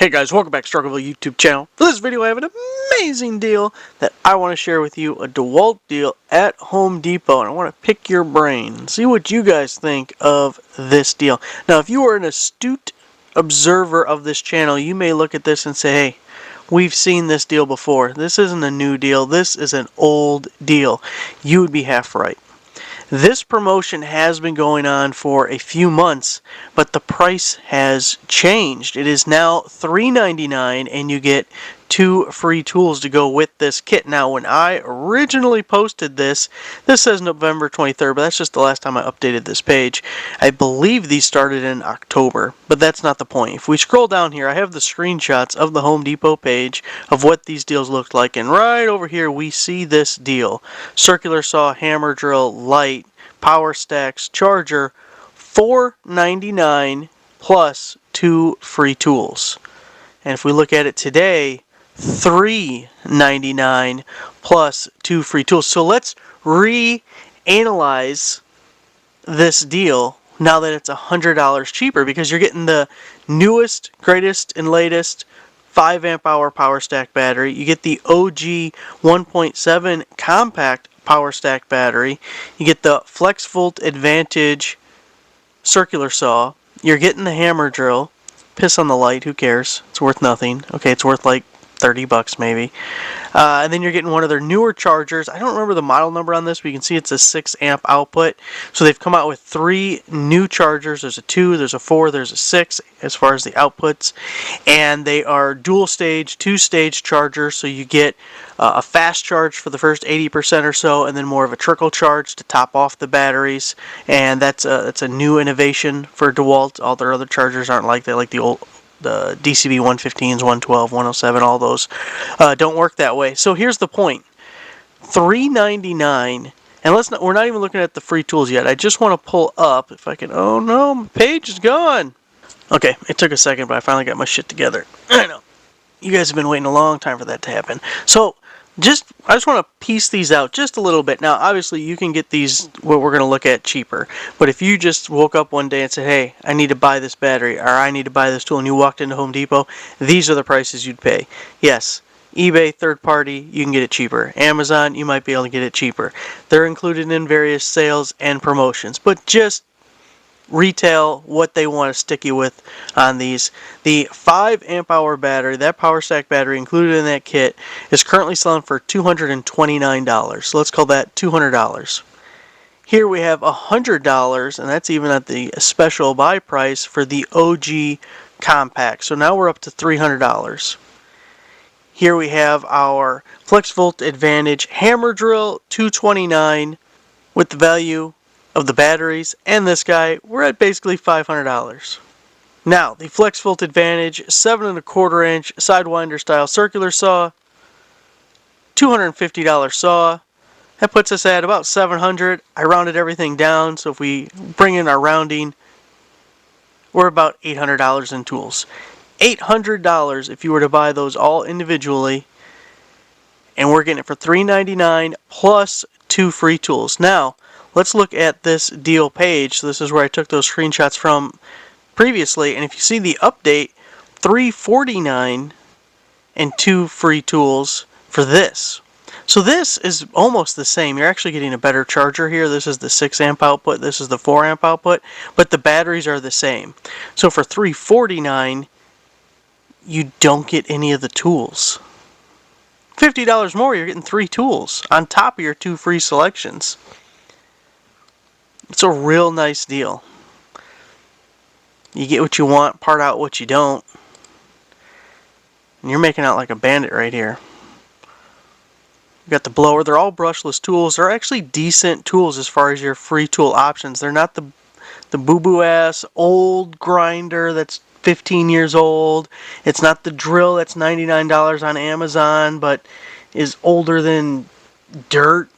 Hey guys, welcome back to Struggleville YouTube channel. For this video I have an amazing deal that I want to share with you, a DeWALT deal at Home Depot, and I want to pick your brain and see what you guys think of this deal. Now if you are an astute observer of this channel, you may look at this and say, hey, we've seen this deal before. This isn't a new deal, this is an old deal. You would be half right. This promotion has been going on for a few months, but the price has changed. It is now $3.99 and you get 2 free tools to go with this kit. Now, when I originally posted this says November 23rd, but that's just the last time I updated this page. I believe these started in October, but that's not the point. If we scroll down here, I have the screenshots of the Home Depot page of what these deals looked like, and right over here we see this deal. Circular saw, hammer drill, light, power stacks, charger, $4.99 plus 2 free tools. And if we look at it today, $3.99 plus 2 free tools. So let's reanalyze this deal now that it's $100 cheaper, because you're getting the newest, greatest, and latest 5 amp hour power stack battery. You get the OG 1.7 compact power stack battery. You get the Flex Volt Advantage circular saw. You're getting the hammer drill. Piss on the light, who cares? It's worth nothing. Okay, it's worth like 30 bucks maybe. And then you're getting one of their newer chargers. I don't remember the model number on this, but you can see it's a 6 amp output. So they've come out with 3 new chargers. There's a 2, there's a 4, there's a 6 as far as the outputs. And they are dual stage, 2-stage chargers. So you get a fast charge for the first 80% or so, and then more of a trickle charge to top off the batteries. And that's a new innovation for DeWALT. All their other chargers aren't like that, like the DCB 115s, 112, 107, all those don't work that way. So here's the point. $3.99, and we're not even looking at the free tools yet. I just want to pull up, if I can, oh no, my page is gone. Okay, it took a second, but I finally got my shit together. I know. You guys have been waiting a long time for that to happen. So I just want to piece these out just a little bit. Now, obviously, you can get these, what we're going to look at, cheaper. But if you just woke up one day and said, hey, I need to buy this battery, or I need to buy this tool, and you walked into Home Depot, these are the prices you'd pay. Yes, eBay, third party, you can get it cheaper. Amazon, you might be able to get it cheaper. They're included in various sales and promotions. But just retail, what they want to stick you with on these. The 5 amp hour battery, that power stack battery included in that kit, is currently selling for $229. So let's call that $200. Here we have $100, and that's even at the special buy price for the OG compact. So now we're up to $300. Here we have our Flex Volt Advantage hammer drill, $229, with the value of the batteries and this guy, we're at basically $500. Now, the Flex Volt Advantage 7¼ inch Sidewinder style circular saw, $250 saw. That puts us at about $700. I rounded everything down, so if we bring in our rounding, we're about $800 in tools. $800 if you were to buy those all individually, and we're getting it for $3.99 plus 2 free tools. Now, let's look at this deal page. So this is where I took those screenshots from previously, and if you see the update, $3.49 and 2 free tools for this. So this is almost the same. You're actually getting a better charger here. This is the 6 amp output, this is the 4 amp output, but the batteries are the same. So for $3.49, you don't get any of the tools. $50 more, you're getting 3 tools on top of your 2 free selections. It's a real nice deal. You get what you want, part out what you don't. And you're making out like a bandit right here. You got the blower. They're all brushless tools. They're actually decent tools as far as your free tool options. They're not the boo-boo ass old grinder that's 15 years old. It's not the drill that's $99 on Amazon but is older than dirt.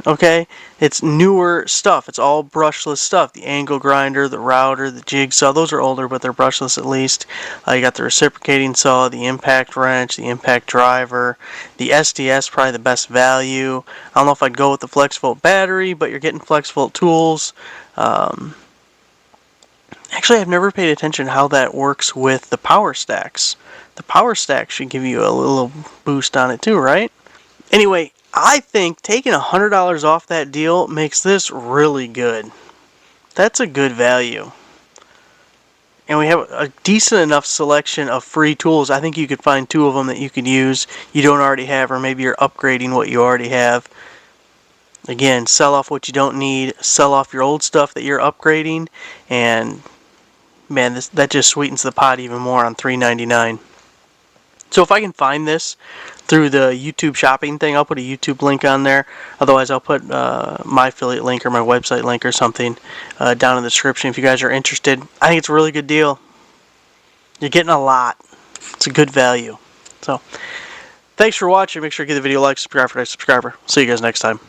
Okay, it's newer stuff. It's all brushless stuff. The angle grinder, the router, the jigsaw, those are older, but they're brushless at least. You got the reciprocating saw, the impact wrench, the impact driver, the SDS, probably the best value. I don't know if I'd go with the Flex Volt battery, but you're getting Flex Volt tools. And Actually, I've never paid attention to how that works with the power stacks. The power stack should give you a little boost on it too, right? Anyway, I think taking $100 off that deal makes this really good. That's a good value. And we have a decent enough selection of free tools. I think you could find 2 of them that you could use you don't already have, or maybe you're upgrading what you already have. Again, sell off what you don't need, sell off your old stuff that you're upgrading, and man, that just sweetens the pot even more on $3.99. So if I can find this through the YouTube shopping thing, I'll put a YouTube link on there. Otherwise, I'll put my affiliate link or my website link or something down in the description if you guys are interested. I think it's a really good deal. You're getting a lot. It's a good value. So, thanks for watching. Make sure to give the video a like, subscribe for next subscriber. See you guys next time.